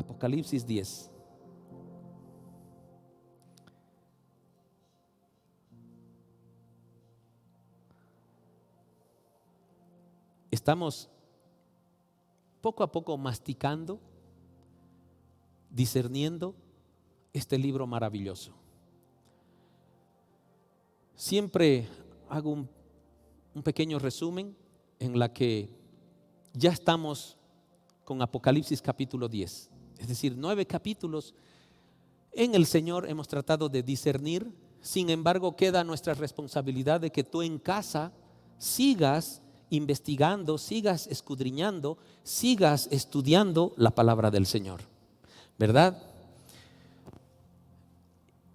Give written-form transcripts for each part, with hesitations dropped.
Apocalipsis 10. Estamos poco a poco masticando, discerniendo este libro maravilloso. Siempre hago un pequeño resumen en la que ya estamos con Apocalipsis capítulo 10. Es decir, 9 capítulos. En el Señor hemos tratado de discernir. Sin embargo, queda nuestra responsabilidad de que tú en casa sigas investigando, sigas escudriñando, sigas estudiando la palabra del Señor, ¿verdad?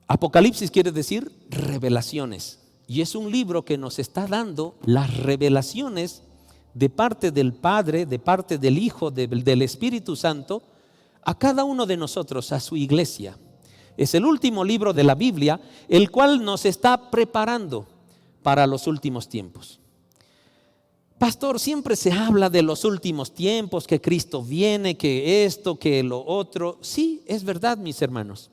Apocalipsis quiere decir revelaciones, y es un libro que nos está dando las revelaciones de parte del Padre, de parte del Hijo, del Espíritu Santo a cada uno de nosotros, a su iglesia. Es el último libro de la Biblia, el cual nos está preparando para los últimos tiempos. Pastor, siempre se habla de los últimos tiempos, que Cristo viene, que esto, que lo otro. Sí, es verdad, mis hermanos.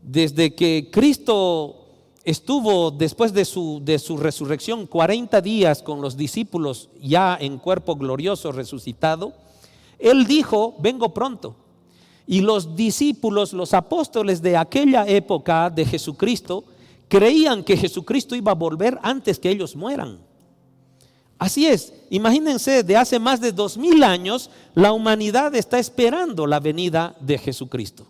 Desde que Cristo estuvo después de su resurrección 40 días con los discípulos ya en cuerpo glorioso resucitado, Él dijo: vengo pronto. Y los discípulos, los apóstoles de aquella época de Jesucristo, creían que Jesucristo iba a volver antes que ellos mueran. Así es, imagínense, de hace más de 2000 años la humanidad está esperando la venida de Jesucristo.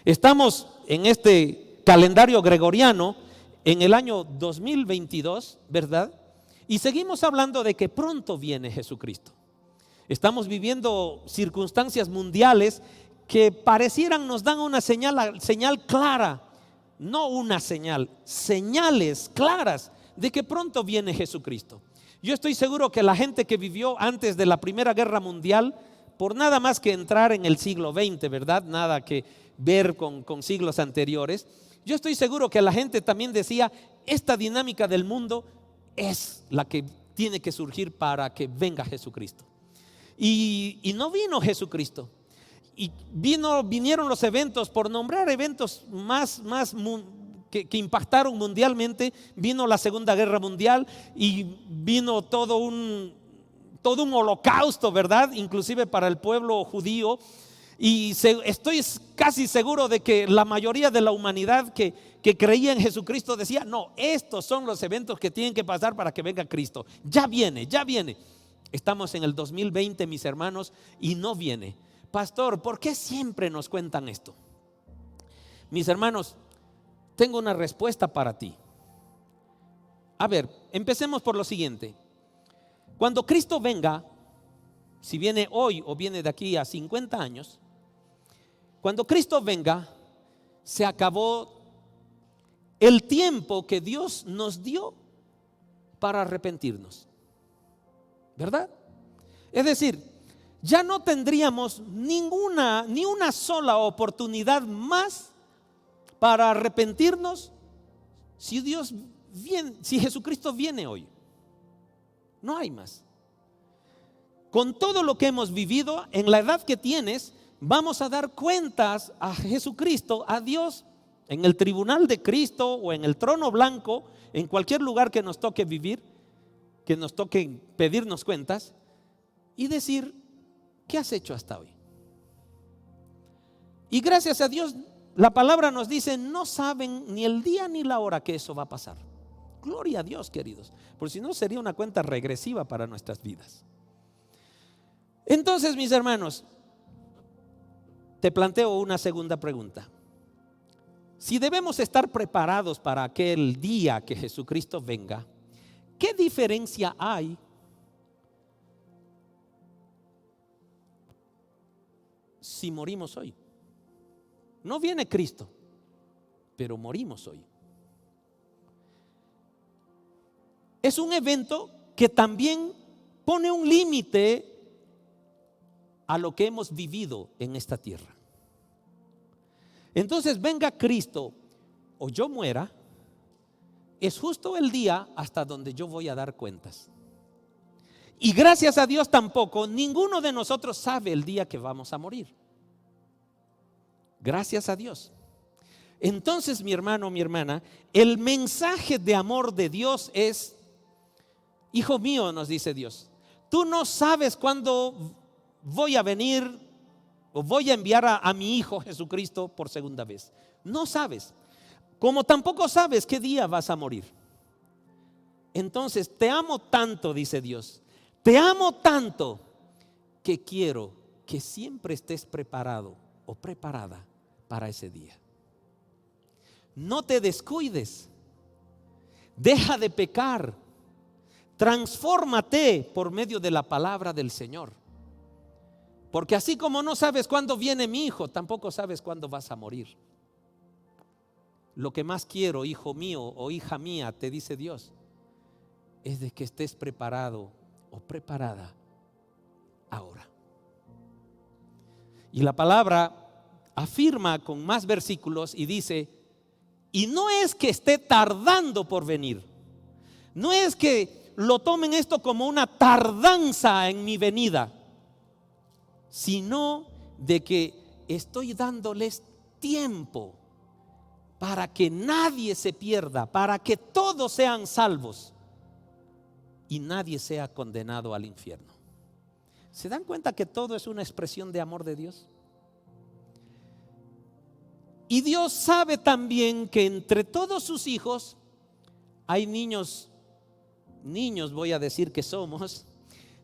Estamos en este calendario gregoriano en el año 2022, ¿verdad? Y seguimos hablando de que pronto viene Jesucristo. Estamos viviendo circunstancias mundiales que parecieran nos dan una señal clara, no una señal, señales claras de que pronto viene Jesucristo. Yo estoy seguro que la gente que vivió antes de la Primera Guerra Mundial, por nada más que entrar en el siglo XX, ¿verdad? Nada que ver con siglos anteriores. Yo estoy seguro que la gente también decía: esta dinámica del mundo es la que tiene que surgir para que venga Jesucristo. Y no vino Jesucristo. Y vinieron los eventos, por nombrar eventos más que impactaron mundialmente. Vino la Segunda Guerra Mundial y vino todo un holocausto, ¿verdad? Inclusive para el pueblo judío. Y estoy casi seguro de que la mayoría de la humanidad que creía en Jesucristo decía: no, estos son los eventos que tienen que pasar para que venga Cristo. Ya viene, ya viene. Estamos en el 2020, mis hermanos, y no viene. Pastor, ¿por qué siempre nos cuentan esto? Mis hermanos, tengo una respuesta para ti. A ver, empecemos por lo siguiente. Cuando Cristo venga, si viene hoy o viene de aquí a 50 años, cuando Cristo venga, se acabó el tiempo que Dios nos dio para arrepentirnos, ¿verdad? Es decir, ya no tendríamos ni una sola oportunidad más para arrepentirnos si Jesucristo viene hoy. No hay más. Con todo lo que hemos vivido, en la edad que tienes, vamos a dar cuentas a Jesucristo, a Dios, en el tribunal de Cristo o en el trono blanco, en cualquier lugar que nos toque vivir, que nos toque pedirnos cuentas y decir: ¿qué has hecho hasta hoy? Y gracias a Dios, la palabra nos dice: no saben ni el día ni la hora que eso va a pasar. Gloria a Dios, queridos, porque si no sería una cuenta regresiva para nuestras vidas. Entonces, mis hermanos, te planteo una segunda pregunta. Si debemos estar preparados para aquel día que Jesucristo venga, ¿qué diferencia hay si morimos hoy? No viene Cristo, pero morimos hoy. Es un evento que también pone un límite a lo que hemos vivido en esta tierra. Entonces, venga Cristo o yo muera, es justo el día hasta donde yo voy a dar cuentas. Y gracias a Dios tampoco ninguno de nosotros sabe el día que vamos a morir. Gracias a Dios. Entonces, mi hermano, mi hermana, el mensaje de amor de Dios es: hijo mío, nos dice Dios, tú no sabes cuándo voy a venir o voy a enviar a mi Hijo Jesucristo por segunda vez. No sabes, como tampoco sabes qué día vas a morir. Entonces te amo tanto, dice Dios, te amo tanto que quiero que siempre estés preparado o preparada para ese día. No te descuides, deja de pecar, transfórmate por medio de la palabra del Señor. Porque así como no sabes cuándo viene mi hijo, tampoco sabes cuándo vas a morir. Lo que más quiero, hijo mío o hija mía, te dice Dios, es de que estés preparado o preparada ahora. Y la palabra afirma con más versículos y dice: y no es que esté tardando por venir, no es que lo tomen esto como una tardanza en mi venida, sino de que estoy dándoles tiempo para que nadie se pierda, para que todos sean salvos y nadie sea condenado al infierno. ¿Se dan cuenta que todo es una expresión de amor de Dios? Y Dios sabe también que entre todos sus hijos hay niños voy a decir que somos,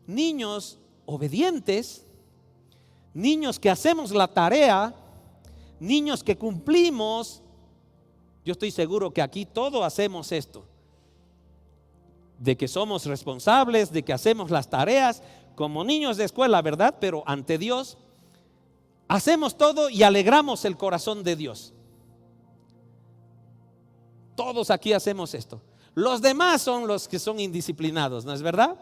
niños obedientes, niños que hacemos la tarea, niños que cumplimos. Yo estoy seguro que aquí todos hacemos esto, de que somos responsables, de que hacemos las tareas como niños de escuela, ¿verdad? Pero ante Dios hacemos todo y alegramos el corazón de Dios. Todos aquí hacemos esto. Los demás son los que son indisciplinados, ¿no es verdad?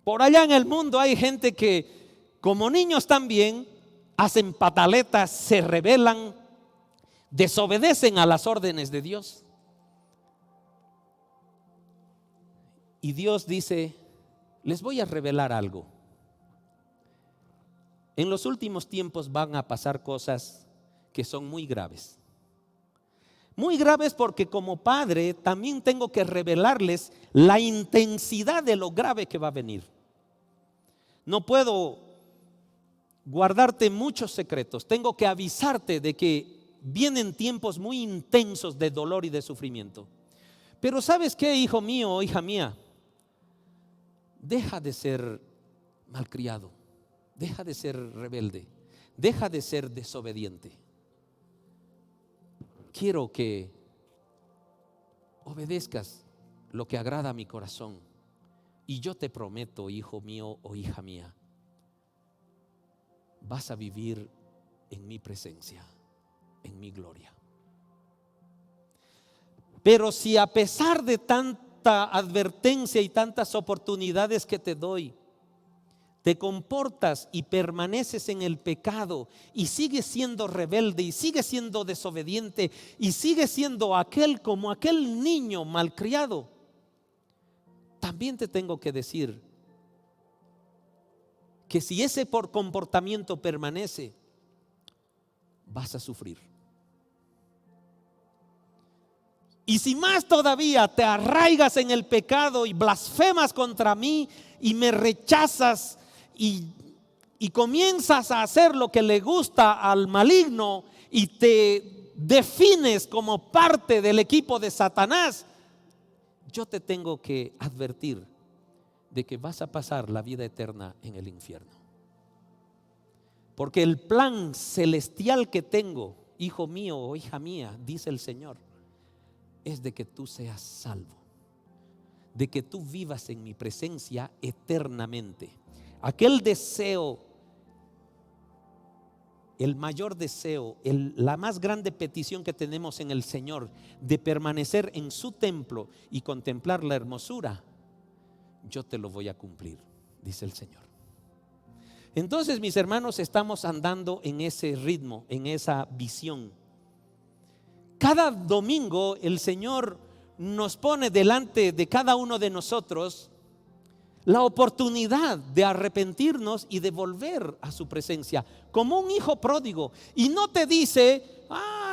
Por allá en el mundo hay gente que, como niños también, hacen pataletas, se rebelan, desobedecen a las órdenes de Dios. Y Dios dice: les voy a revelar algo. En los últimos tiempos van a pasar cosas que son muy graves. Muy graves porque como padre también tengo que revelarles la intensidad de lo grave que va a venir. No puedo guardarte muchos secretos. Tengo que avisarte de que vienen tiempos muy intensos de dolor y de sufrimiento. Pero ¿sabes qué, hijo mío o hija mía? Deja de ser malcriado. Deja de ser rebelde, deja de ser desobediente. Quiero que obedezcas lo que agrada a mi corazón. Y yo te prometo, hijo mío o hija mía, vas a vivir en mi presencia, en mi gloria. Pero si a pesar de tanta advertencia y tantas oportunidades que te doy, te comportas y permaneces en el pecado y sigues siendo rebelde y sigues siendo desobediente y sigues siendo como aquel niño malcriado, también te tengo que decir que si ese comportamiento permanece, vas a sufrir. Y si más todavía te arraigas en el pecado y blasfemas contra mí y me rechazas y comienzas a hacer lo que le gusta al maligno y te defines como parte del equipo de Satanás, yo te tengo que advertir de que vas a pasar la vida eterna en el infierno. Porque el plan celestial que tengo, hijo mío o hija mía, dice el Señor, es de que tú seas salvo, de que tú vivas en mi presencia eternamente. Aquel deseo, el mayor deseo, la más grande petición que tenemos en el Señor, de permanecer en su templo y contemplar la hermosura, yo te lo voy a cumplir, dice el Señor. Entonces, mis hermanos, estamos andando en ese ritmo, en esa visión. Cada domingo el Señor nos pone delante de cada uno de nosotros la oportunidad de arrepentirnos y de volver a su presencia, como un hijo pródigo. Y no te dice,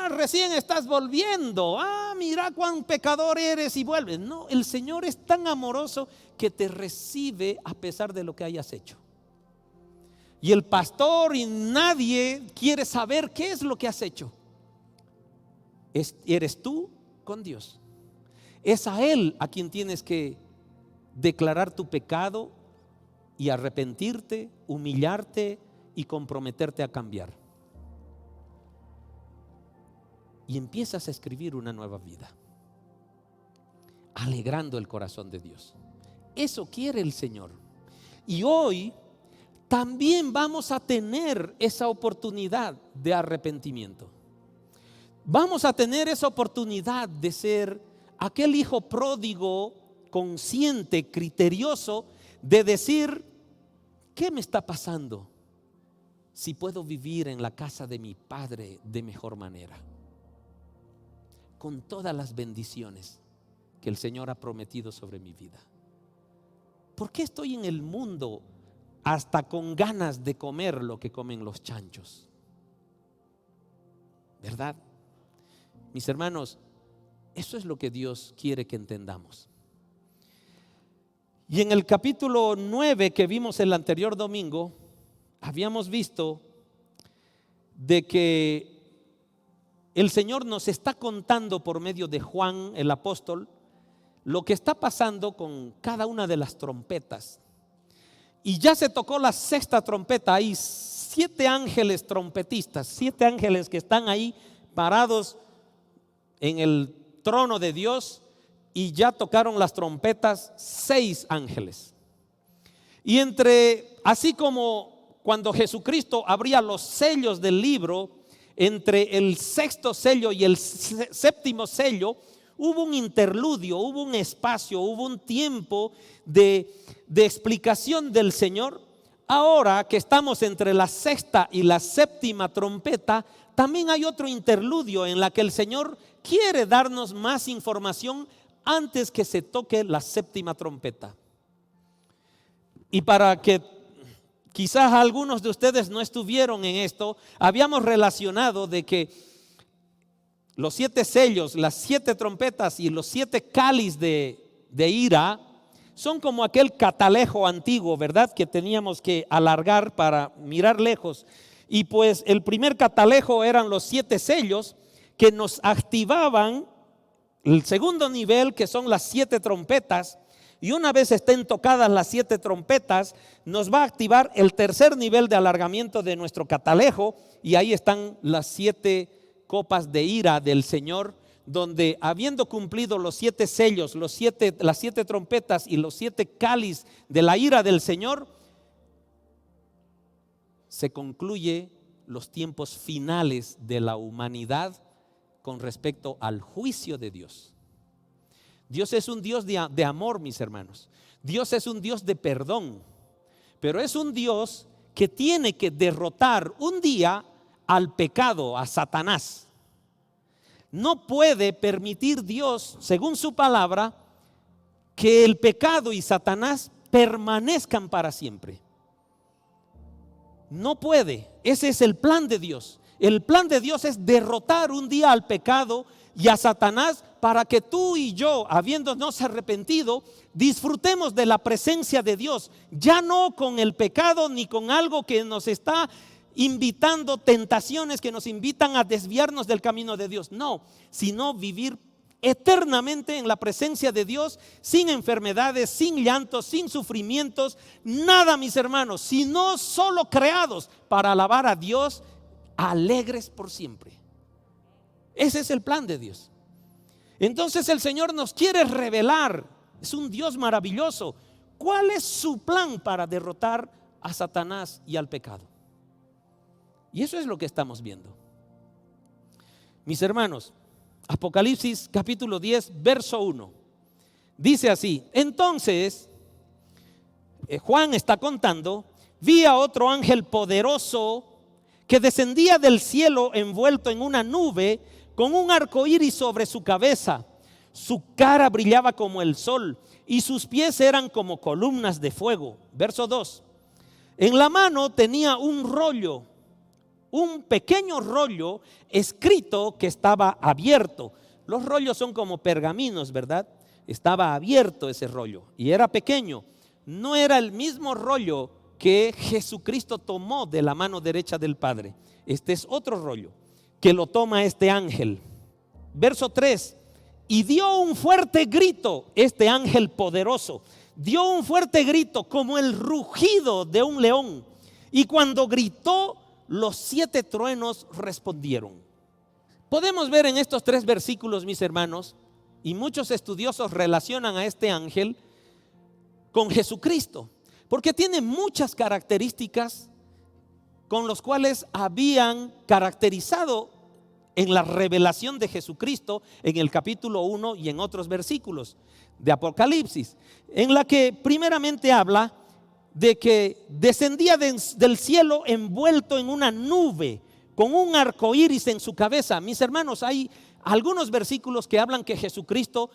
recién estás volviendo, mira cuán pecador eres y vuelves. No, el Señor es tan amoroso que te recibe a pesar de lo que hayas hecho. Y el pastor y nadie quiere saber qué es lo que has hecho. Eres tú con Dios. Es a Él a quien tienes que declarar tu pecado y arrepentirte, humillarte y comprometerte a cambiar. Y empiezas a escribir una nueva vida, alegrando el corazón de Dios. Eso quiere el Señor. Y hoy también vamos a tener esa oportunidad de arrepentimiento. Vamos a tener esa oportunidad de ser aquel hijo pródigo, consciente, criterioso, de decir, ¿qué me está pasando si puedo vivir en la casa de mi Padre de mejor manera? Con todas las bendiciones que el Señor ha prometido sobre mi vida. ¿Por qué estoy en el mundo hasta con ganas de comer lo que comen los chanchos? ¿Verdad? Mis hermanos, eso es lo que Dios quiere que entendamos. Y en el capítulo 9 que vimos el anterior domingo, habíamos visto de que el Señor nos está contando por medio de Juan el apóstol lo que está pasando con cada una de las trompetas. Y ya se tocó la sexta trompeta. Hay 7 ángeles trompetistas, 7 ángeles que están ahí parados en el trono de Dios, y ya tocaron las trompetas 6 ángeles. Y así como cuando Jesucristo abría los sellos del libro, entre el sexto sello y el séptimo sello hubo un interludio, hubo un espacio, hubo un tiempo de explicación del Señor. Ahora que estamos entre la sexta y la séptima trompeta, también hay otro interludio en la que el Señor quiere darnos más información antes que se toque la séptima trompeta. Y para que quizás algunos de ustedes no estuvieron en esto, habíamos relacionado de que los 7 sellos, las 7 trompetas y los 7 cáliz de ira son como aquel catalejo antiguo, ¿verdad? Que teníamos que alargar para mirar lejos. Y pues el primer catalejo eran los 7 sellos que nos activaban el segundo nivel, que son las 7 trompetas. Y una vez estén tocadas las 7 trompetas, nos va a activar el tercer nivel de alargamiento de nuestro catalejo. Y ahí están las 7 copas de ira del Señor, donde habiendo cumplido los 7 sellos, las 7 trompetas y los 7 cáliz de la ira del Señor, se concluye los tiempos finales de la humanidad con respecto al juicio de Dios. Dios es un Dios de amor, mis hermanos. Dios es un Dios de perdón, pero es un Dios que tiene que derrotar un día al pecado, a Satanás. No puede permitir Dios, según su palabra, que el pecado y Satanás permanezcan para siempre. No puede. Ese es el plan de Dios. El plan de Dios es derrotar un día al pecado y a Satanás, para que tú y yo, habiéndonos arrepentido, disfrutemos de la presencia de Dios, ya no con el pecado ni con algo que nos está invitando, tentaciones que nos invitan a desviarnos del camino de Dios. No, sino vivir eternamente en la presencia de Dios, sin enfermedades, sin llantos, sin sufrimientos, nada, mis hermanos, sino solo creados para alabar a Dios, alegres por siempre. Ese es el plan de Dios. Entonces el Señor nos quiere revelar, es un Dios maravilloso, cuál es su plan para derrotar a Satanás y al pecado. Y eso es lo que estamos viendo. Mis hermanos, Apocalipsis capítulo 10, verso 1. Dice así: entonces, Juan está contando, vi a otro ángel poderoso que descendía del cielo envuelto en una nube con un arco iris sobre su cabeza. su cara brillaba como el sol y sus pies eran como columnas de fuego. Verso 2. En la mano tenía un rollo, un pequeño rollo escrito que estaba abierto. Los rollos son como pergaminos, ¿verdad? Estaba abierto ese rollo y era pequeño. No era el mismo rollo que Jesucristo tomó de la mano derecha del Padre. Este es otro rollo que lo toma este ángel. Verso 3. Y dio un fuerte grito, este ángel poderoso, dio un fuerte grito como el rugido de un león. Y cuando gritó, los 7 truenos respondieron. Podemos ver en estos 3 versículos, mis hermanos, y muchos estudiosos relacionan a este ángel con Jesucristo, porque tiene muchas características con los cuales habían caracterizado en la revelación de Jesucristo en el capítulo 1 y en otros versículos de Apocalipsis, en la que primeramente habla de que descendía del cielo envuelto en una nube con un arco iris en su cabeza. Mis hermanos, hay algunos versículos que hablan que Jesucristo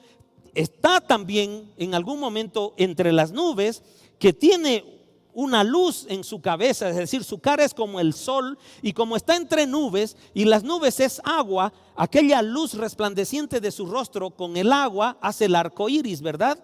está también en algún momento entre las nubes, que tiene una luz en su cabeza, es decir, su cara es como el sol, y como está entre nubes y las nubes es agua, aquella luz resplandeciente de su rostro con el agua hace el arco iris, ¿verdad?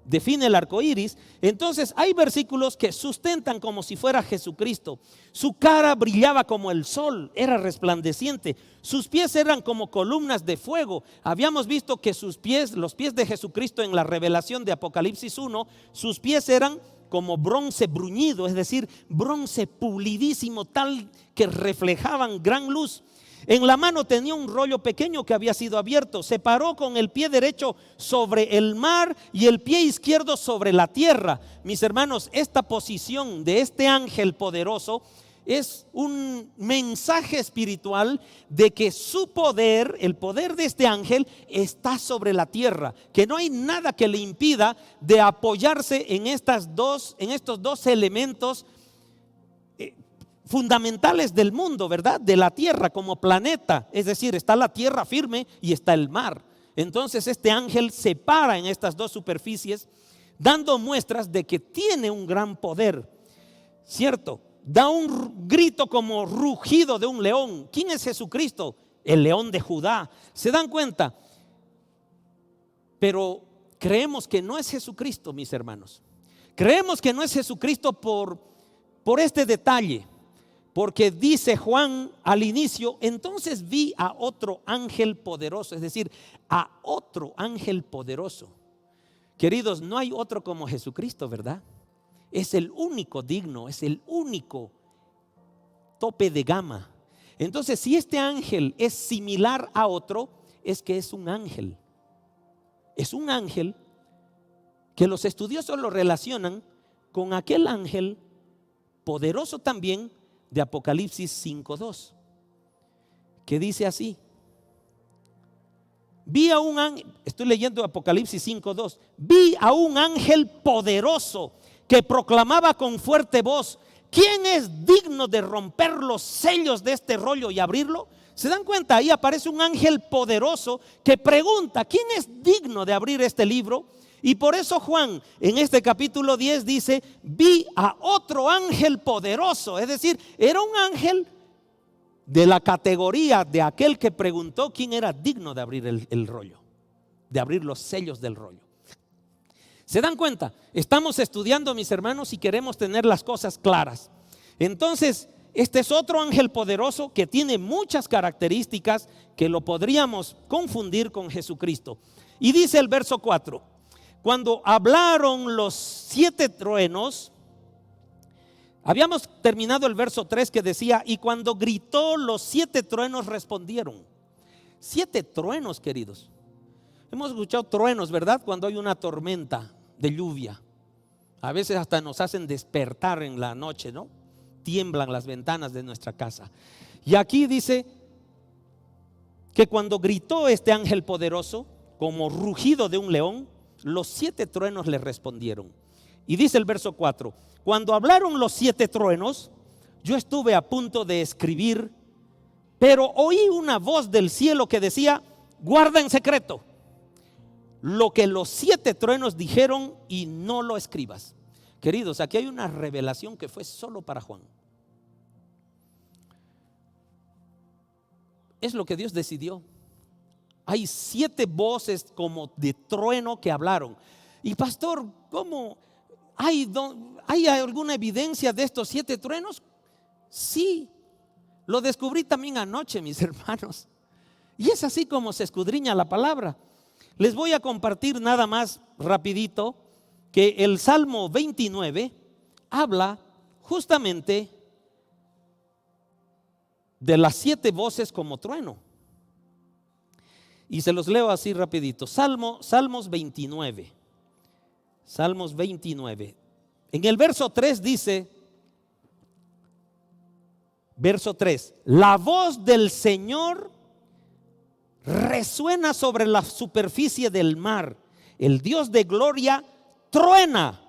Define el arco iris. Entonces hay versículos que sustentan como si fuera Jesucristo. Su cara brillaba como el sol, era resplandeciente. Sus pies eran como columnas de fuego. Habíamos visto que sus pies, los pies de Jesucristo en la revelación de Apocalipsis 1, sus pies eran como bronce bruñido, es decir, bronce pulidísimo, tal que reflejaban gran luz. En la mano tenía un rollo pequeño que había sido abierto. Se paró con el pie derecho sobre el mar y el pie izquierdo sobre la tierra. Mis hermanos, esta posición de este ángel poderoso es un mensaje espiritual de que su poder, el poder de este ángel, está sobre la tierra, que no hay nada que le impida de apoyarse en estos dos elementos fundamentales del mundo, ¿verdad? De la tierra como planeta, es decir, está la tierra firme y está el mar. Entonces este ángel se para en estas dos superficies, dando muestras de que tiene un gran poder, ¿cierto? Da un grito como rugido de un león. ¿Quién es Jesucristo? El león de Judá. ¿Se dan cuenta? Pero creemos que no es Jesucristo, mis hermanos. Creemos que no es Jesucristo por este detalle. Porque dice Juan al inicio, entonces vi a otro ángel poderoso, es decir, a otro ángel poderoso. Queridos, no hay otro como Jesucristo, ¿verdad? Es el único digno, es el único tope de gama. Entonces, si este ángel es similar a otro, es que es un ángel. Es un ángel que los estudiosos lo relacionan con aquel ángel poderoso también de Apocalipsis 5:2, que dice así: vi a un ángel, estoy leyendo Apocalipsis 5:2, vi a un ángel poderoso que proclamaba con fuerte voz: ¿quién es digno de romper los sellos de este rollo y abrirlo? ¿Se dan cuenta? Ahí aparece un ángel poderoso que pregunta: ¿quién es digno de abrir este libro? Y por eso Juan en este capítulo 10 dice: vi a otro ángel poderoso. Es decir, era un ángel de la categoría de aquel que preguntó quién era digno de abrir el rollo, de abrir los sellos del rollo. ¿Se dan cuenta? Estamos estudiando, mis hermanos, y queremos tener las cosas claras. Entonces, este es otro ángel poderoso que tiene muchas características que lo podríamos confundir con Jesucristo. Y dice el verso 4: cuando hablaron los 7 truenos, habíamos terminado el verso 3 que decía: y cuando gritó, los 7 truenos respondieron. 7 truenos, queridos. Hemos escuchado truenos, ¿verdad? Cuando hay una tormenta de lluvia. A veces hasta nos hacen despertar en la noche, ¿no? Tiemblan las ventanas de nuestra casa. Y aquí dice que cuando gritó este ángel poderoso, como rugido de un león, los 7 truenos le respondieron. Y dice el verso 4: cuando hablaron los 7 truenos, yo estuve a punto de escribir, pero oí una voz del cielo que decía: guarda en secreto lo que los 7 truenos dijeron y no lo escribas. Queridos, aquí hay una revelación que fue solo para Juan. Es lo que Dios decidió. Hay 7 voces como de trueno que hablaron. Y pastor, ¿cómo? ¿Hay alguna evidencia de estos 7 truenos? Sí, lo descubrí también anoche, mis hermanos. Y es así como se escudriña la palabra. Les voy a compartir nada más rapidito que el Salmo 29 habla justamente de las 7 voces como trueno. Y se los leo así rapidito. Salmos 29. Salmos 29. En el verso 3 dice, verso 3, la voz del Señor resuena sobre la superficie del mar. El Dios de gloria truena.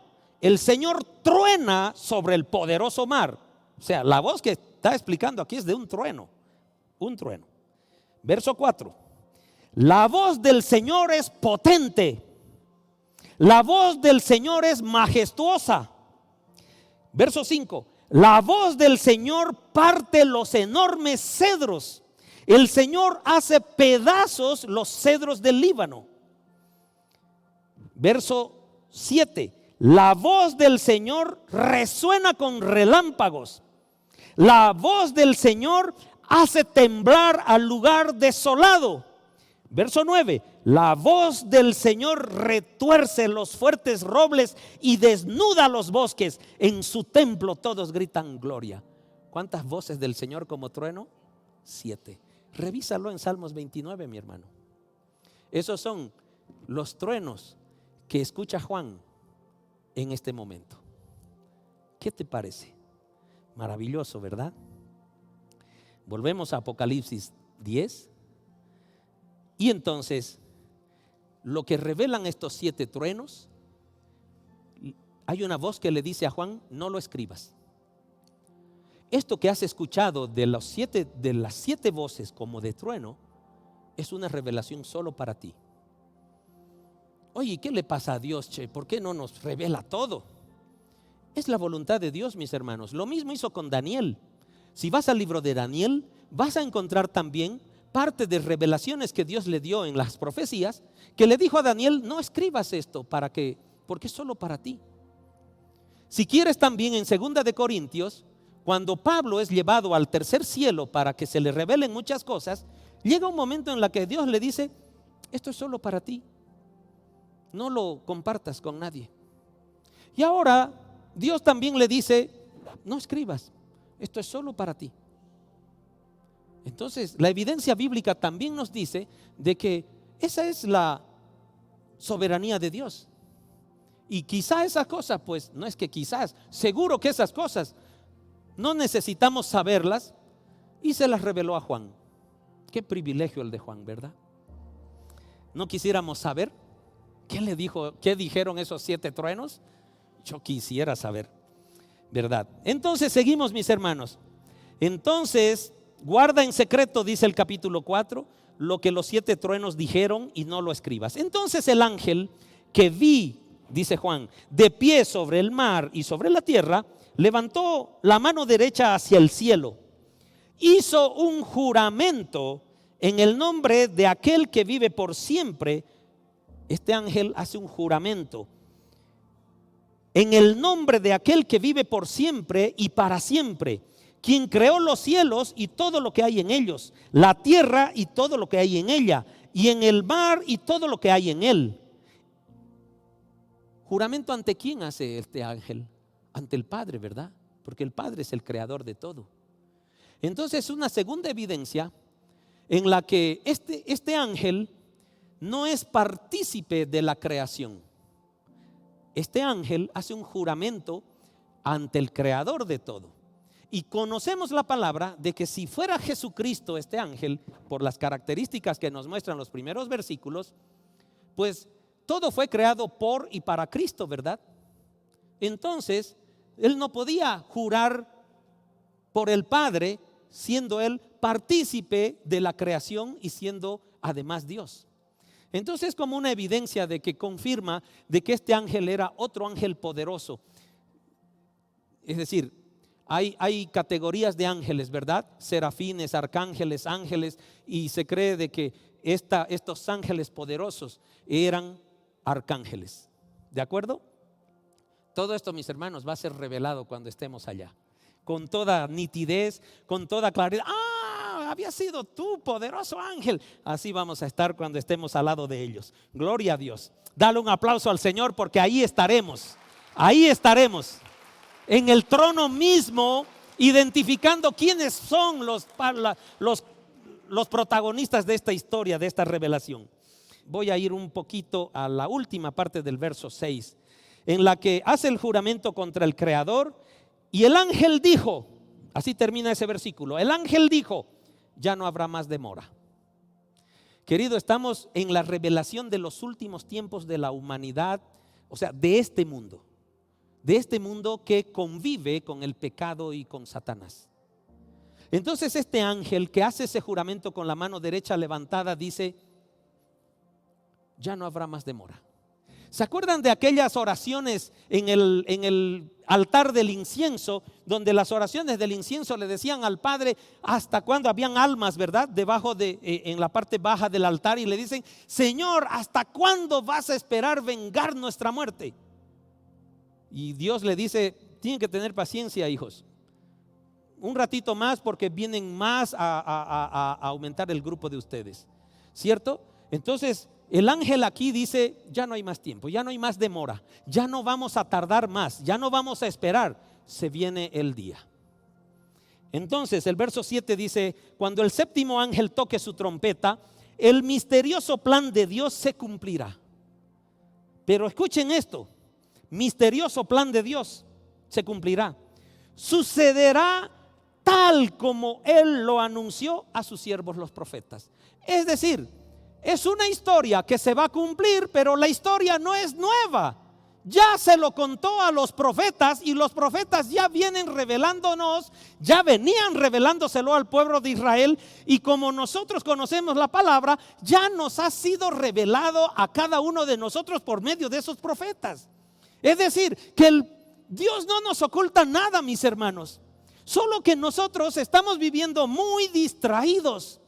El Señor truena sobre el poderoso mar. O sea, la voz que está explicando aquí es de un trueno. Un trueno. Verso 4. La voz del Señor es potente. La voz del Señor es majestuosa. Verso 5. La voz del Señor parte los enormes cedros. El Señor hace pedazos los cedros del Líbano. Verso 7. La voz del Señor resuena con relámpagos. La voz del Señor hace temblar al lugar desolado. Verso 9. La voz del Señor retuerce los fuertes robles y desnuda los bosques. En su templo todos gritan gloria. ¿Cuántas voces del Señor como trueno? 7. Revísalo en Salmos 29, mi hermano. Esos son los truenos que escucha Juan en este momento. ¿Qué te parece? Maravilloso, ¿verdad? Volvemos a Apocalipsis 10. Y entonces, lo que revelan estos 7 truenos, hay una voz que le dice a Juan, no lo escribas. Esto que has escuchado de las 7 voces como de trueno, es una revelación solo para ti. Oye, ¿qué le pasa a Dios, che? ¿Por qué no nos revela todo? Es la voluntad de Dios, mis hermanos. Lo mismo hizo con Daniel. Si vas al libro de Daniel, vas a encontrar también parte de revelaciones que Dios le dio en las profecías, que le dijo a Daniel, no escribas esto porque es solo para ti. Si quieres también en 2 de Corintios, cuando Pablo es llevado al tercer cielo para que se le revelen muchas cosas, llega un momento en el que Dios le dice, esto es solo para ti, no lo compartas con nadie. Y ahora Dios también le dice, no escribas, esto es solo para ti. Entonces, la evidencia bíblica también nos dice de que esa es la soberanía de Dios. Y quizá esas cosas, pues no es que quizás, seguro que esas cosas no necesitamos saberlas, y se las reveló a Juan. Qué privilegio el de Juan, ¿verdad? ¿No quisiéramos saber qué dijeron esos 7 truenos? Yo quisiera saber, ¿verdad? Entonces seguimos, mis hermanos. Entonces guarda en secreto, dice el capítulo 4, lo que los 7 truenos dijeron y no lo escribas. Entonces el ángel que vi, dice Juan, de pie sobre el mar y sobre la tierra, levantó la mano derecha hacia el cielo, hizo un juramento en el nombre de aquel que vive por siempre. Este ángel hace un juramento en el nombre de aquel que vive por siempre y para siempre, quien creó los cielos y todo lo que hay en ellos, la tierra y todo lo que hay en ella, y en el mar y todo lo que hay en él. ¿Juramento ante quién hace este ángel? Ante el Padre, ¿verdad? Porque el Padre es el creador de todo. Entonces, una segunda evidencia en la que este ángel no es partícipe de la creación. Este ángel hace un juramento ante el creador de todo. Y conocemos la palabra de que si fuera Jesucristo este ángel, por las características que nos muestran los primeros versículos, pues todo fue creado por y para Cristo, ¿verdad? Entonces, él no podía jurar por el Padre, siendo él partícipe de la creación y siendo además Dios. Entonces es como una evidencia de que confirma de que este ángel era otro ángel poderoso. Es decir, hay categorías de ángeles, ¿verdad? Serafines, arcángeles, ángeles, y se cree de que estos ángeles poderosos eran arcángeles. ¿De acuerdo? Todo esto, mis hermanos, va a ser revelado cuando estemos allá, con toda nitidez, con toda claridad. Había sido tú, poderoso ángel. Así vamos a estar cuando estemos al lado de ellos. Gloria a Dios. Dale un aplauso al Señor, porque ahí estaremos. Ahí estaremos en el trono mismo, identificando quiénes son los protagonistas de esta historia, de esta revelación. Voy a ir un poquito a la última parte del verso 6, en la que hace el juramento contra el Creador. Y el ángel dijo, así termina ese versículo, el ángel dijo: ya no habrá más demora. Querido, estamos en la revelación de los últimos tiempos de la humanidad, o sea, de este mundo que convive con el pecado y con Satanás. Entonces este ángel que hace ese juramento con la mano derecha levantada dice: ya no habrá más demora. ¿Se acuerdan de aquellas oraciones en el altar del incienso, donde las oraciones del incienso le decían al Padre hasta cuando habían almas, ¿verdad? Debajo en la parte baja del altar, y le dicen: Señor, ¿hasta cuándo vas a esperar vengar nuestra muerte? Y Dios le dice: tienen que tener paciencia, hijos, un ratito más, porque vienen más a aumentar el grupo de ustedes, ¿cierto? Entonces el ángel aquí dice: ya no hay más tiempo, ya no hay más demora, ya no vamos a tardar más, ya no vamos a esperar, se viene el día. Entonces el verso 7 dice: cuando el séptimo ángel toque su trompeta, el misterioso plan de Dios se cumplirá. Pero escuchen esto: misterioso plan de Dios se cumplirá. Sucederá tal como Él lo anunció a sus siervos los profetas. Es decir, es una historia que se va a cumplir, pero la historia no es nueva. Ya se lo contó a los profetas, y los profetas ya vienen revelándonos, ya venían revelándoselo al pueblo de Israel, y como nosotros conocemos la palabra, ya nos ha sido revelado a cada uno de nosotros por medio de esos profetas. Es decir, que Dios no nos oculta nada, mis hermanos, solo que nosotros estamos viviendo muy distraídos,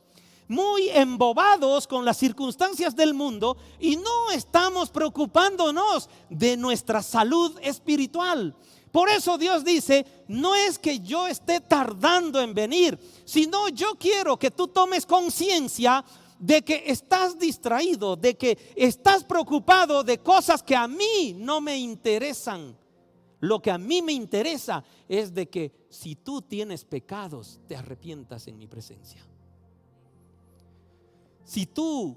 muy embobados con las circunstancias del mundo, y no estamos preocupándonos de nuestra salud espiritual. Por eso Dios dice: no es que yo esté tardando en venir, sino yo quiero que tú tomes conciencia de que estás distraído, de que estás preocupado de cosas que a mí no me interesan. Lo que a mí me interesa es de que si tú tienes pecados, te arrepientas en mi presencia. Si tú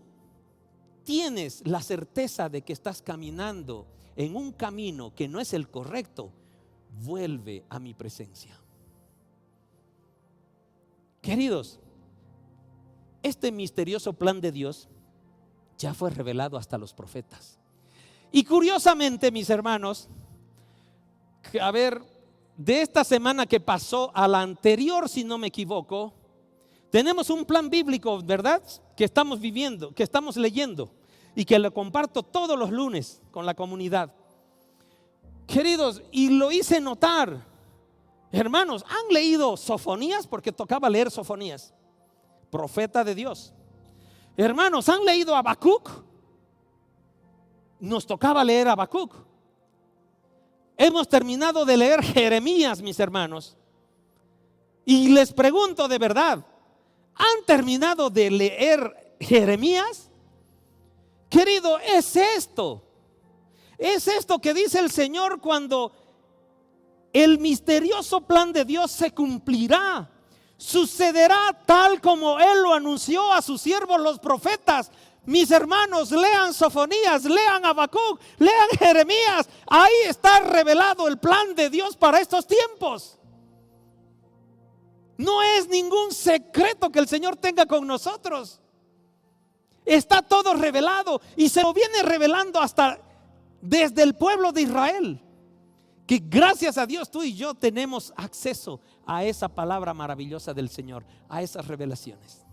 tienes la certeza de que estás caminando en un camino que no es el correcto, vuelve a mi presencia. Queridos, este misterioso plan de Dios ya fue revelado hasta los profetas. Y curiosamente, mis hermanos, de esta semana que pasó a la anterior, si no me equivoco, tenemos un plan bíblico, ¿verdad?, que estamos viviendo, que estamos leyendo, y que lo comparto todos los lunes con la comunidad. Queridos, y lo hice notar, hermanos, ¿han leído Sofonías? Porque tocaba leer Sofonías, profeta de Dios. Hermanos, ¿han leído Habacuc? Nos tocaba leer Habacuc. Hemos terminado de leer Jeremías, mis hermanos, y les pregunto de verdad: ¿han terminado de leer Jeremías? Querido, es esto que dice el Señor cuando el misterioso plan de Dios se cumplirá. Sucederá tal como Él lo anunció a sus siervos los profetas. Mis hermanos, lean Sofonías, lean Habacuc, lean Jeremías. Ahí está revelado el plan de Dios para estos tiempos. No es ningún secreto que el Señor tenga con nosotros. Está todo revelado, y se lo viene revelando hasta desde el pueblo de Israel, que gracias a Dios tú y yo tenemos acceso a esa palabra maravillosa del Señor, a esas revelaciones.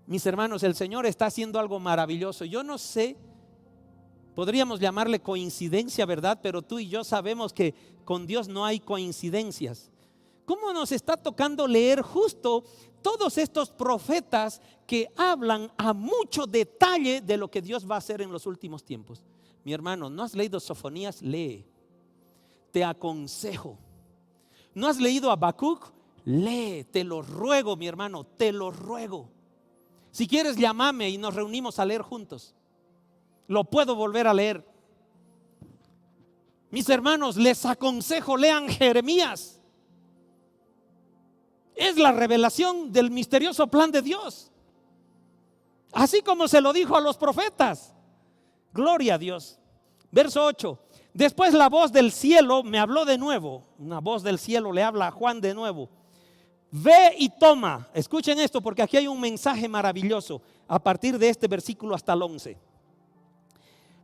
Mis hermanos, el Señor está haciendo algo maravilloso. Yo no sé, podríamos llamarle coincidencia, ¿verdad? Pero tú y yo sabemos que con Dios no hay coincidencias. ¿Cómo nos está tocando leer justo todos estos profetas que hablan a mucho detalle de lo que Dios va a hacer en los últimos tiempos? Mi hermano, ¿no has leído Sofonías? Lee. Te aconsejo. ¿No has leído Habacuc? Lee. Te lo ruego, mi hermano, te lo ruego. Si quieres, llámame y nos reunimos a leer juntos. Lo puedo volver a leer. Mis hermanos, les aconsejo, lean Jeremías. Es la revelación del misterioso plan de Dios, así como se lo dijo a los profetas. Gloria a Dios. Verso 8. Después la voz del cielo me habló de nuevo. Una voz del cielo le habla a Juan de nuevo. Ve y toma. Escuchen esto, porque aquí hay un mensaje maravilloso a partir de este versículo hasta el 11.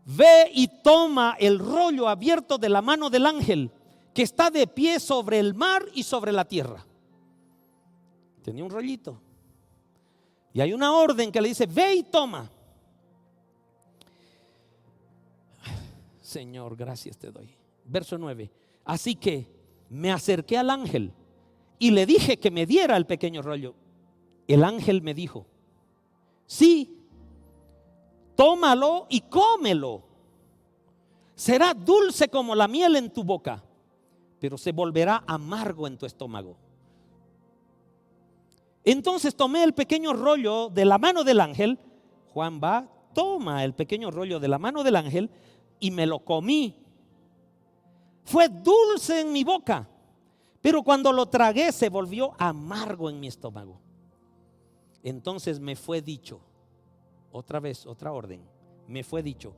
Ve y toma el rollo abierto de la mano del ángel que está de pie sobre el mar y sobre la tierra. Tenía un rollito y hay una orden que le dice: ve y toma. Señor, gracias te doy. Verso 9. Así que me acerqué al ángel y le dije que me diera el pequeño rollo. El ángel me dijo: sí, tómalo y cómelo. Será dulce como la miel en tu boca, pero se volverá amargo en tu estómago. Entonces tomé el pequeño rollo de la mano del ángel. Juan va, toma el pequeño rollo de la mano del ángel y me lo comí. Fue dulce en mi boca, pero cuando lo tragué se volvió amargo en mi estómago. Entonces me fue dicho, otra vez, otra orden, me fue dicho: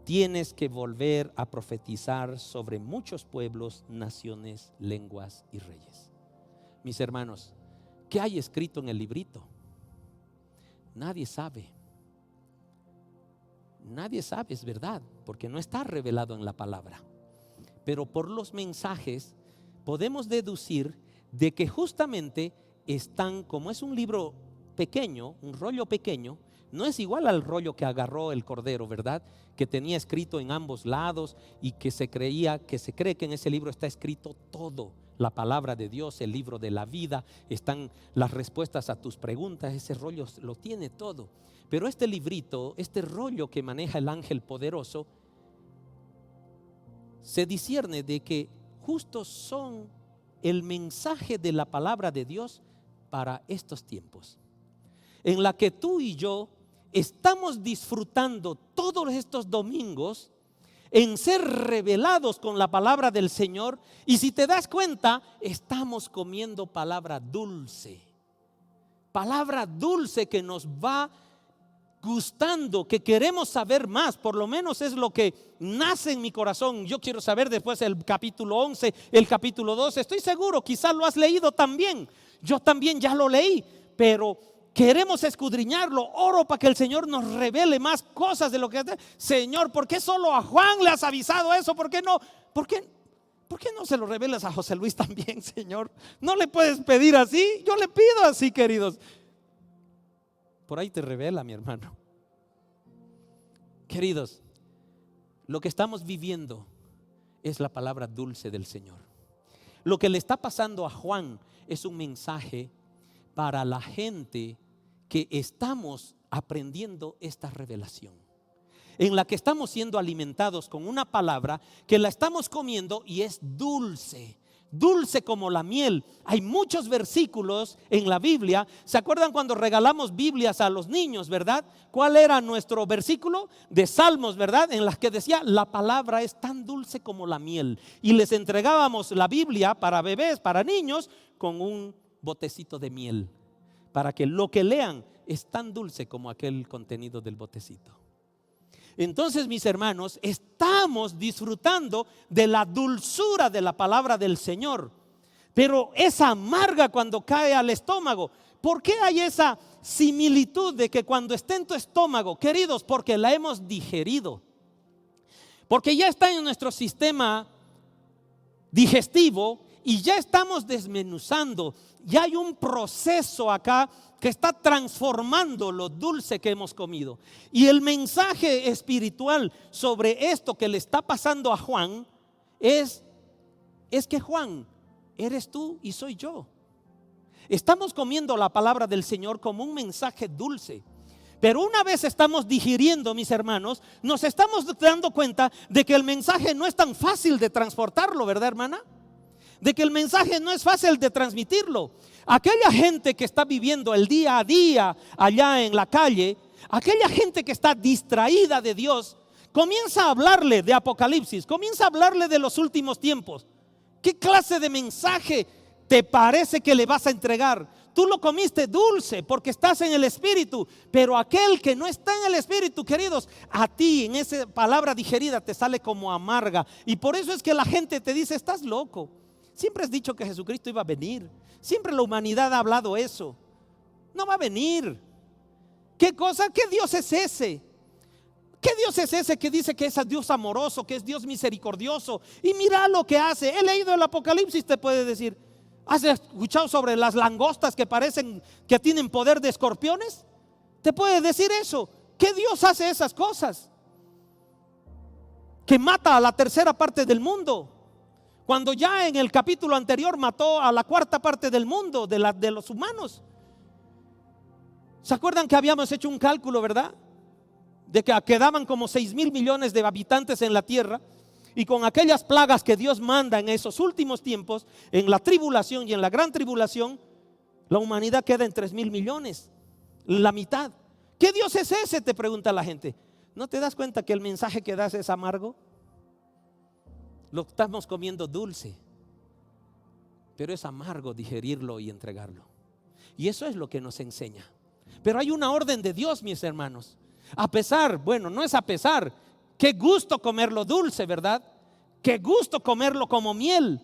tienes que volver a profetizar sobre muchos pueblos, naciones, lenguas y reyes. Mis hermanos, ¿qué hay escrito en el librito? Nadie sabe. Nadie sabe, es verdad, porque no está revelado en la palabra. Pero por los mensajes podemos deducir de que justamente están, como es un libro pequeño, un rollo pequeño, no es igual al rollo que agarró el Cordero, ¿verdad? Que tenía escrito en ambos lados y que se cree que en ese libro está escrito todo. La palabra de Dios, el libro de la vida, están las respuestas a tus preguntas. Ese rollo lo tiene todo. Pero este librito, este rollo que maneja el ángel poderoso, se discierne de que justos son el mensaje de la palabra de Dios para estos tiempos, en la que tú y yo estamos disfrutando todos estos domingos en ser revelados con la palabra del Señor. Y si te das cuenta, estamos comiendo palabra dulce que nos va gustando, que queremos saber más. Por lo menos es lo que nace en mi corazón. Yo quiero saber después el capítulo 11, el capítulo 12. Estoy seguro, quizás lo has leído también. Yo también ya lo leí, pero queremos escudriñarlo. Oro para que el Señor nos revele más cosas de lo que... Señor, ¿por qué solo a Juan le has avisado eso? ¿Por qué no? ¿Por qué no se lo revelas a José Luis también, Señor? ¿No le puedes pedir así? Yo le pido así, queridos. Por ahí te revela, mi hermano. Queridos, lo que estamos viviendo es la palabra dulce del Señor. Lo que le está pasando a Juan es un mensaje para la gente que estamos aprendiendo esta revelación, en la que estamos siendo alimentados con una palabra que la estamos comiendo y es dulce, dulce como la miel. Hay muchos versículos en la Biblia. ¿Se acuerdan cuando regalamos Biblias a los niños, verdad? ¿Cuál era nuestro versículo? De Salmos, ¿verdad? En las que decía: la palabra es tan dulce como la miel. Y les entregábamos la Biblia para bebés, para niños, con un botecito de miel, para que lo que lean es tan dulce como aquel contenido del botecito. Entonces, mis hermanos, estamos disfrutando de la dulzura de la palabra del Señor, pero es amarga cuando cae al estómago. ¿Por qué hay esa similitud de que cuando esté en tu estómago, queridos? Porque la hemos digerido, porque ya está en nuestro sistema digestivo y ya estamos desmenuzando. Ya hay un proceso acá que está transformando lo dulce que hemos comido. Y el mensaje espiritual sobre esto que le está pasando a Juan es que Juan, eres tú y soy yo. Estamos comiendo la palabra del Señor como un mensaje dulce. Pero una vez estamos digiriendo, mis hermanos, nos estamos dando cuenta de que el mensaje no es tan fácil de transportarlo, ¿verdad, hermana? De que el mensaje no es fácil de transmitirlo. Aquella gente que está viviendo el día a día allá en la calle, aquella gente que está distraída de Dios, comienza a hablarle de Apocalipsis, comienza a hablarle de los últimos tiempos. ¿Qué clase de mensaje te parece que le vas a entregar? Tú lo comiste dulce porque estás en el Espíritu, pero aquel que no está en el Espíritu, queridos, a ti en esa palabra digerida te sale como amarga. Y por eso es que la gente te dice, estás loco. Siempre has dicho que Jesucristo iba a venir. Siempre la humanidad ha hablado eso. No va a venir. ¿Qué cosa? ¿Qué Dios es ese? ¿Qué Dios es ese que dice que es Dios amoroso, que es Dios misericordioso? Y mira lo que hace. He leído el Apocalipsis, te puede decir. ¿Has escuchado sobre las langostas que parecen que tienen poder de escorpiones? Te puede decir eso. ¿Qué Dios hace esas cosas? Que mata a la tercera parte del mundo, cuando ya en el capítulo anterior mató a la cuarta parte del mundo, de los humanos. ¿Se acuerdan que habíamos hecho un cálculo, verdad? De que quedaban como 6,000 millones de habitantes en la tierra. Y con aquellas plagas que Dios manda en esos últimos tiempos, en la tribulación y en la gran tribulación, la humanidad queda en 3,000 millones, la mitad. ¿Qué Dios es ese? Te pregunta la gente. ¿No te das cuenta que el mensaje que das es amargo? Lo estamos comiendo dulce, pero es amargo digerirlo y entregarlo. Y eso es lo que nos enseña. Pero hay una orden de Dios, mis hermanos. A pesar, bueno, no es a pesar. Qué gusto comerlo dulce, ¿verdad? Qué gusto comerlo como miel.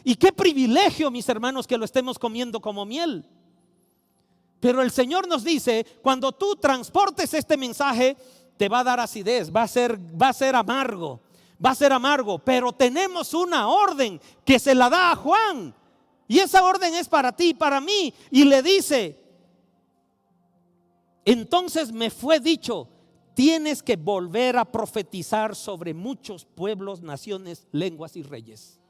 Y qué privilegio, mis hermanos, que lo estemos comiendo como miel. Pero el Señor nos dice, cuando tú transportes este mensaje, te va a dar acidez, va a ser amargo, va a ser amargo. Pero tenemos una orden que se la da a Juan. Y esa orden es para ti y para mí. Y le dice, entonces me fue dicho, tienes que volver a profetizar sobre muchos pueblos, naciones, lenguas y reyes.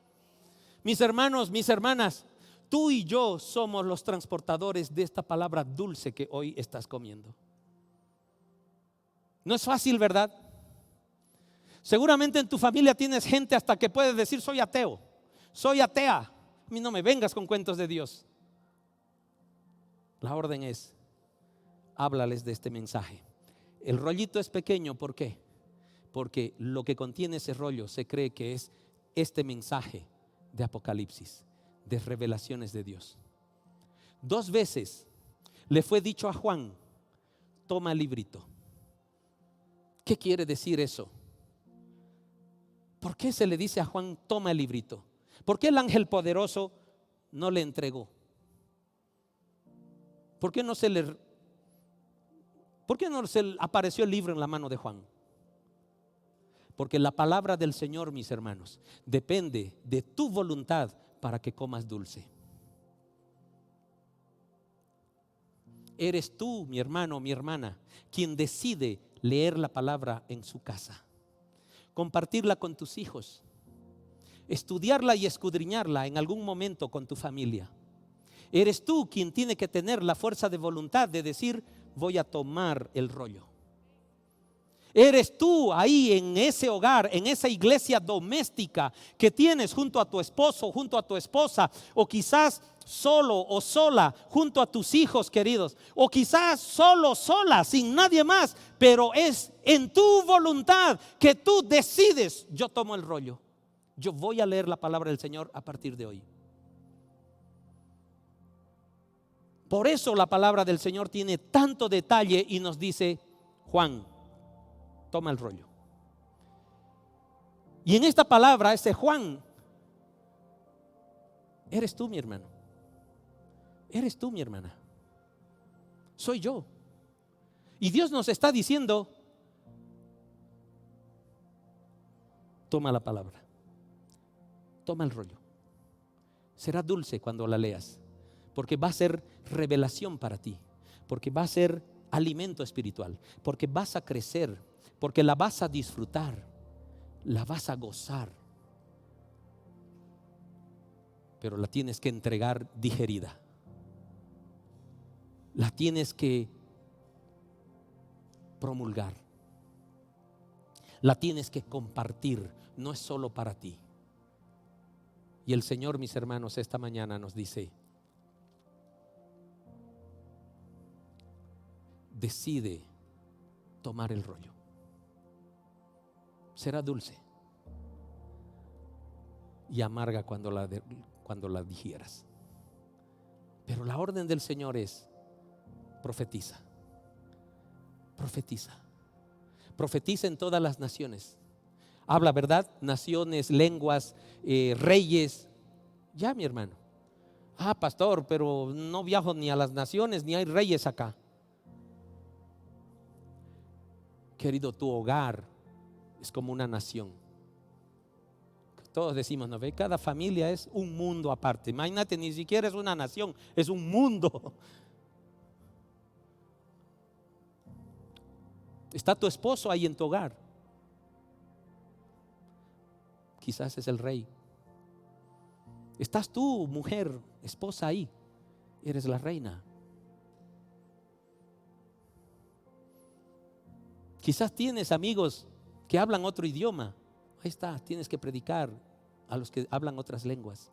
Mis hermanos, mis hermanas, tú y yo somos los transportadores de esta palabra dulce que hoy estás comiendo. No es fácil, ¿verdad? Seguramente en tu familia tienes gente hasta que puede decir soy ateo, soy atea. A mí no me vengas con cuentos de Dios. La orden es, háblales de este mensaje. El rollito es pequeño, ¿por qué? Porque lo que contiene ese rollo se cree que es este mensaje de Apocalipsis, de revelaciones de Dios. 2 veces le fue dicho a Juan, toma el librito. ¿Qué quiere decir eso? ¿Por qué se le dice a Juan, toma el librito? ¿Por qué el ángel poderoso no le entregó? ¿Por qué no se le apareció el libro en la mano de Juan? Porque la palabra del Señor, mis hermanos, depende de tu voluntad para que comas dulce. Eres tú, mi hermano, mi hermana, quien decide leer la palabra en su casa, compartirla con tus hijos, estudiarla y escudriñarla en algún momento con tu familia. Eres tú quien tiene que tener la fuerza de voluntad de decir, voy a tomar el rollo. Eres tú ahí en ese hogar, en esa iglesia doméstica que tienes junto a tu esposo, junto a tu esposa, o quizás solo o sola junto a tus hijos queridos, o quizás solo, sola, sin nadie más, pero es en tu voluntad que tú decides, yo tomo el rollo, yo voy a leer la palabra del Señor a partir de hoy. Por eso la palabra del Señor tiene tanto detalle y nos dice, Juan, toma el rollo. Y en esta palabra, ese Juan, eres tú, mi hermano. Eres tú, mi hermana. Soy yo. Y Dios nos está diciendo, toma la palabra, toma el rollo. será dulce cuando la leas, porque va a ser revelación para ti, porque va a ser alimento espiritual, porque vas a crecer, porque la vas a disfrutar, la vas a gozar, pero la tienes que entregar digerida, la tienes que promulgar, la tienes que compartir, no es solo para ti. Y el Señor, mis hermanos, esta mañana nos dice: decide tomar el rollo. Será dulce y amarga cuando la digieras. Pero la orden del Señor es: profetiza. Profetiza. Profetiza en todas las naciones. Habla, ¿verdad? Naciones, lenguas, reyes. Ya, mi hermano. Pastor, pero no viajo ni a las naciones, ni hay reyes acá. Querido, tu hogar es como una nación. Todos decimos, ¿no ve? Cada familia es un mundo aparte. Imagínate, ni siquiera es una nación, es un mundo. Está tu esposo ahí en tu hogar. Quizás es el rey. Estás tú, mujer, esposa, ahí. Eres la reina. Quizás tienes amigos que hablan otro idioma. Ahí está, tienes que predicar a los que hablan otras lenguas.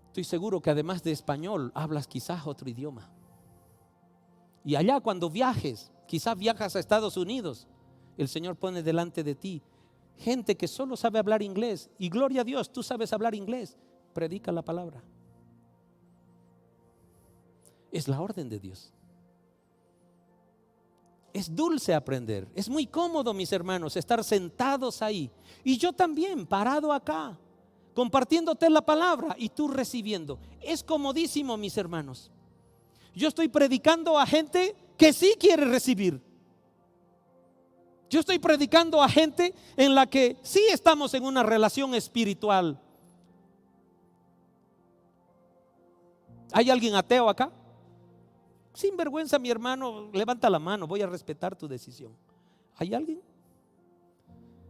Estoy seguro que además de español hablas quizás otro idioma. Y allá cuando viajes, quizás viajas a Estados Unidos, el Señor pone delante de ti gente que solo sabe hablar inglés. Y gloria a Dios, tú sabes hablar inglés. Predica la palabra. Es la orden de Dios. Es dulce aprender. Es muy cómodo, mis hermanos, estar sentados ahí. Y yo también, parado acá, compartiéndote la palabra y tú recibiendo. Es comodísimo, mis hermanos. Yo estoy predicando a gente que sí quiere recibir. Yo estoy predicando a gente en la que sí estamos en una relación espiritual. ¿Hay alguien ateo acá? Sin vergüenza, mi hermano, levanta la mano, voy a respetar tu decisión. ¿Hay alguien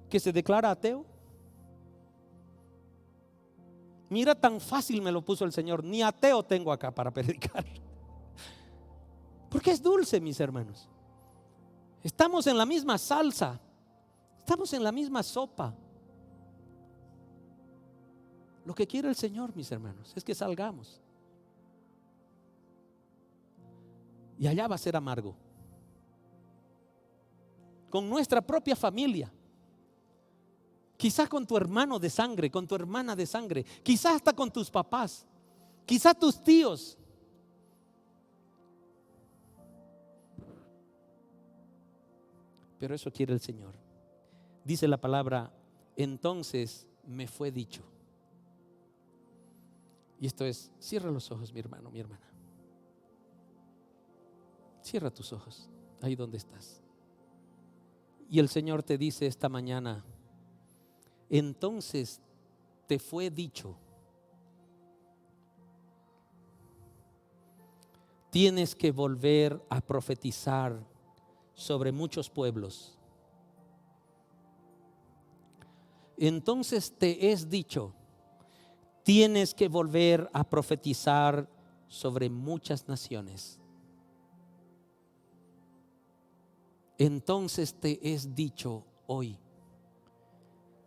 que se declara ateo? Mira, tan fácil me lo puso el Señor. Ni ateo tengo acá para predicar. Porque es dulce, mis hermanos. Estamos en la misma salsa, estamos en la misma sopa. Lo que quiere el Señor, mis hermanos, es que salgamos. Y allá va a ser amargo. Con nuestra propia familia. Quizás con tu hermano de sangre, con tu hermana de sangre. Quizás hasta con tus papás. Quizás tus tíos. Pero eso quiere el Señor. Dice la palabra: entonces me fue dicho. Y esto es, cierra los ojos, mi hermano, mi hermana. Cierra tus ojos, ahí donde estás. Y el Señor te dice esta mañana: entonces te fue dicho, tienes que volver a profetizar sobre muchos pueblos. Entonces te es dicho, tienes que volver a profetizar sobre muchas naciones. Entonces te es dicho hoy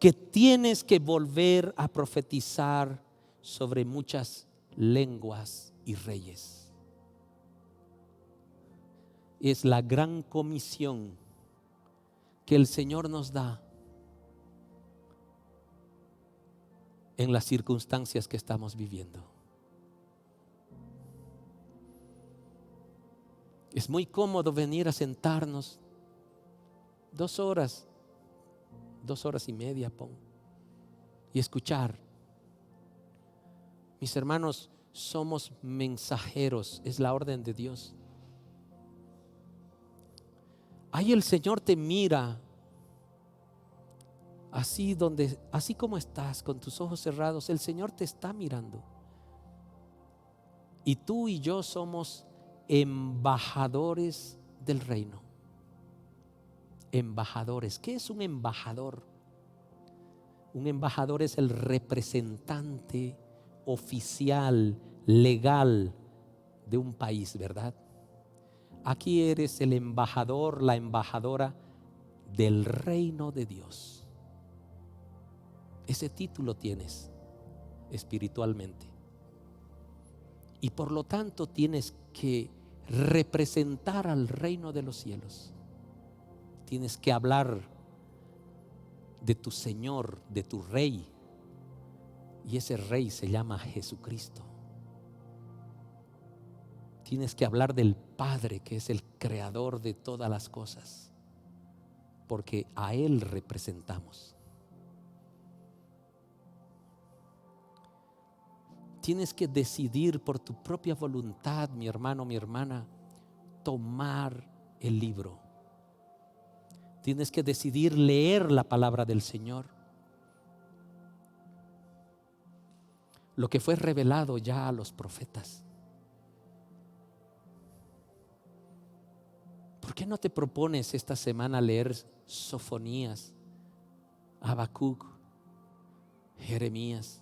que tienes que volver a profetizar sobre muchas lenguas y reyes. Es la gran comisión que el Señor nos da en las circunstancias que estamos viviendo. Es muy cómodo venir a sentarnos 2 horas, 2 horas y media y escuchar. Mis hermanos, somos mensajeros, es la orden de Dios. Ahí el Señor te mira así como estás con tus ojos cerrados, el Señor te está mirando. Y tú y yo somos embajadores del reino. Embajadores. ¿Qué es un embajador? Un embajador es el representante oficial, legal de un país, ¿verdad? Aquí eres el embajador, la embajadora del reino de Dios. Ese título tienes espiritualmente. Y por lo tanto tienes que representar al reino de los cielos. Tienes que hablar de tu Señor, de tu Rey. Y ese Rey se llama Jesucristo. Tienes que hablar del Padre, que es el creador de todas las cosas, porque a Él representamos. Tienes que decidir por tu propia voluntad, mi hermano, mi hermana, tomar el libro. Tienes que decidir leer la palabra del Señor. Lo que fue revelado ya a los profetas. ¿Por qué no te propones esta semana leer Sofonías, Habacuc, Jeremías?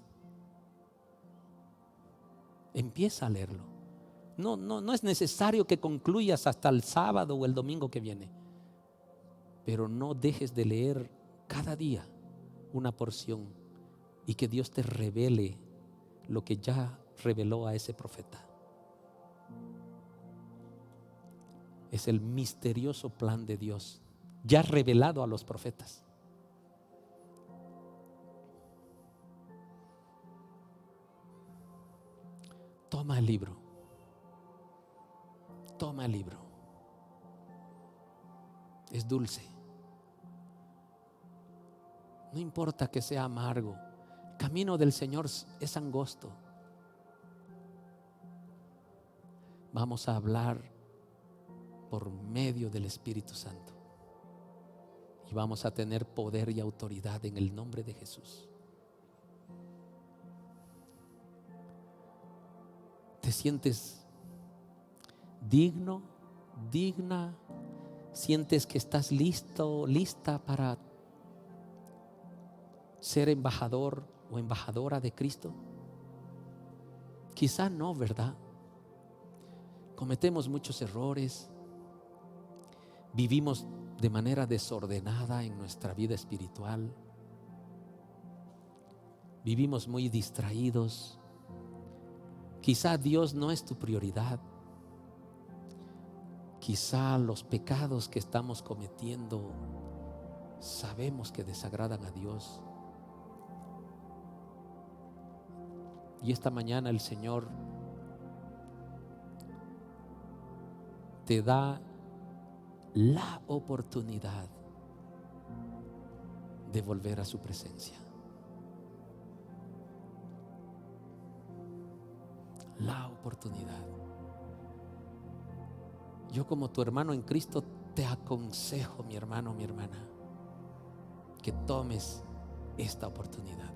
Empieza a leerlo. No es necesario que concluyas hasta el sábado o el domingo que viene, pero no dejes de leer cada día una porción y que Dios te revele lo que ya reveló a ese profeta. Es el misterioso plan de Dios ya revelado a los profetas. Toma el libro. Toma el libro. Es dulce. No importa que sea amargo. El camino del Señor es angosto. Vamos a hablar por medio del Espíritu Santo. Y vamos a tener poder y autoridad en el nombre de Jesús. ¿Te sientes digno, digna? ¿Sientes que estás listo, lista para ser embajador o embajadora de Cristo? Quizá no, ¿verdad? Cometemos muchos errores. Vivimos de manera desordenada en nuestra vida espiritual. Vivimos muy distraídos. Quizá Dios no es tu prioridad. Quizá los pecados que estamos cometiendo sabemos que desagradan a Dios. Y esta mañana el Señor te da la oportunidad de volver a su presencia. La oportunidad. Yo, como tu hermano en Cristo, te aconsejo, mi hermano, mi hermana, que tomes esta oportunidad.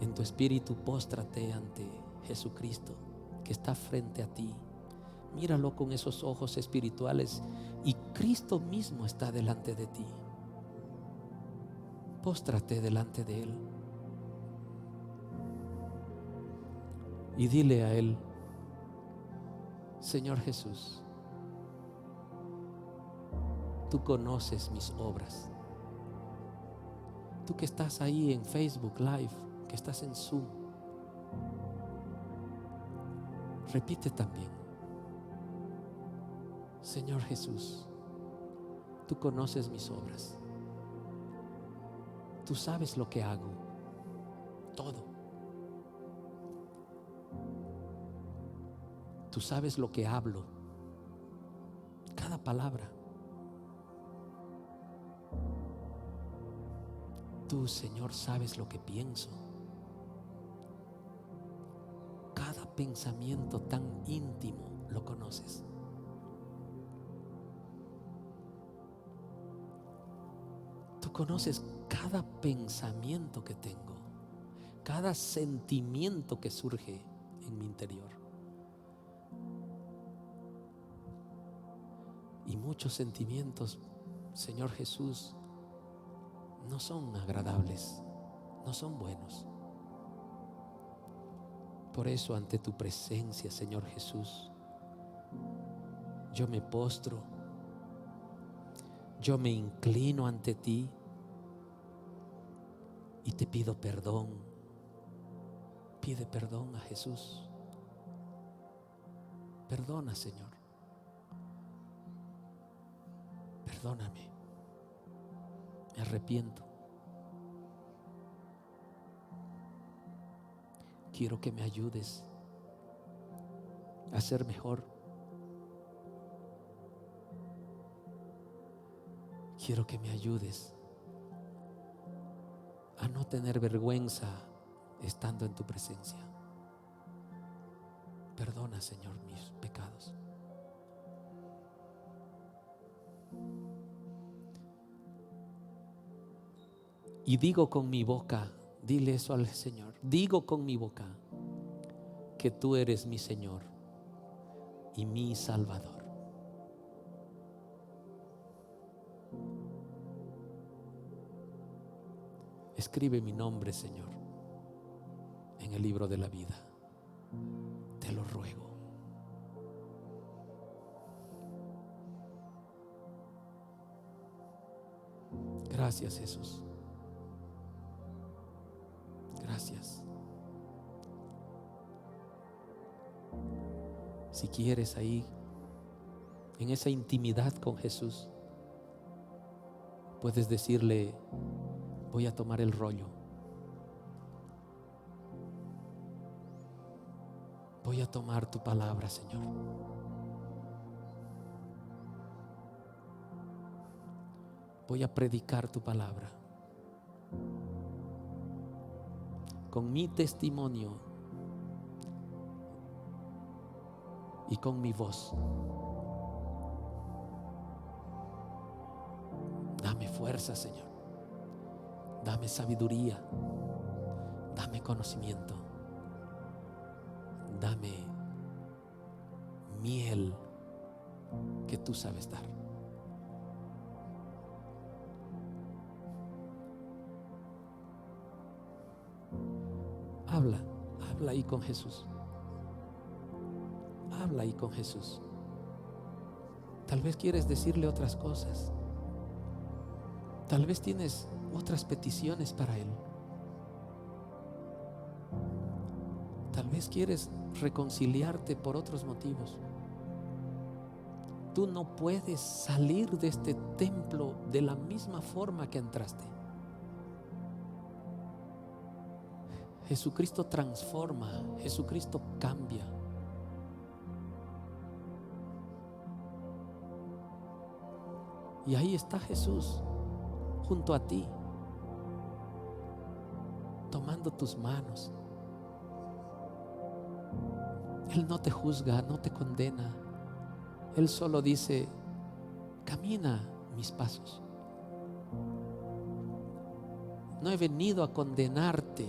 En tu espíritu, póstrate ante Jesucristo que está frente a ti. Míralo con esos ojos espirituales y Cristo mismo está delante de ti. Póstrate delante de Él y dile a Él: Señor Jesús, tú conoces mis obras. Tú que estás ahí en Facebook Live, que estás en Zoom, repite también: Señor Jesús, tú conoces mis obras. Tú sabes lo que hago, todo. Tú sabes lo que hablo, cada palabra. Tú, Señor, sabes lo que pienso, cada pensamiento tan íntimo lo conoces. conoces cada pensamiento que tengo, cada sentimiento que surge en mi interior. Y muchos sentimientos, Señor Jesús, no son agradables, no son buenos. Por eso, ante tu presencia, Señor Jesús, yo me postro, yo me inclino ante ti y te pido perdón. Pide perdón a Jesús. Perdona, Señor. Perdóname. Me arrepiento. Quiero que me ayudes a ser mejor. Quiero que me ayudes a no tener vergüenza estando en tu presencia. Perdona, Señor, mis pecados. Y digo con mi boca, dile eso al Señor, digo con mi boca que tú eres mi Señor y mi Salvador. Escribe mi nombre, Señor, en el libro de la vida. Te lo ruego. Gracias, Jesús. Gracias. Si quieres, ahí, en esa intimidad con Jesús, puedes decirle: voy a tomar el rollo. Voy a tomar tu palabra, Señor. Voy a predicar tu palabra. Con mi testimonio y con mi voz. Dame fuerza, Señor. Dame sabiduría. Dame conocimiento. Dame miel que tú sabes dar. Habla ahí con Jesús. Habla ahí con Jesús. Tal vez quieres decirle otras cosas. Tal vez tienes otras peticiones para Él. Tal vez quieres reconciliarte por otros motivos. Tú no puedes salir de este templo de la misma forma que entraste. Jesucristo transforma, Jesucristo cambia. Y ahí está Jesús junto a ti, tomando tus manos. Él no te juzga, no te condena. Él solo dice: camina mis pasos. No he venido a condenarte,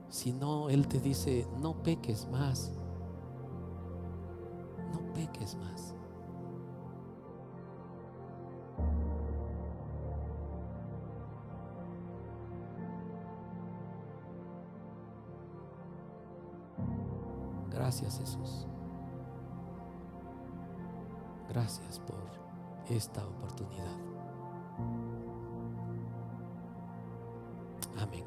sino Él te dice: no peques más. No peques más. Gracias, Jesús. Gracias por esta oportunidad. Amén.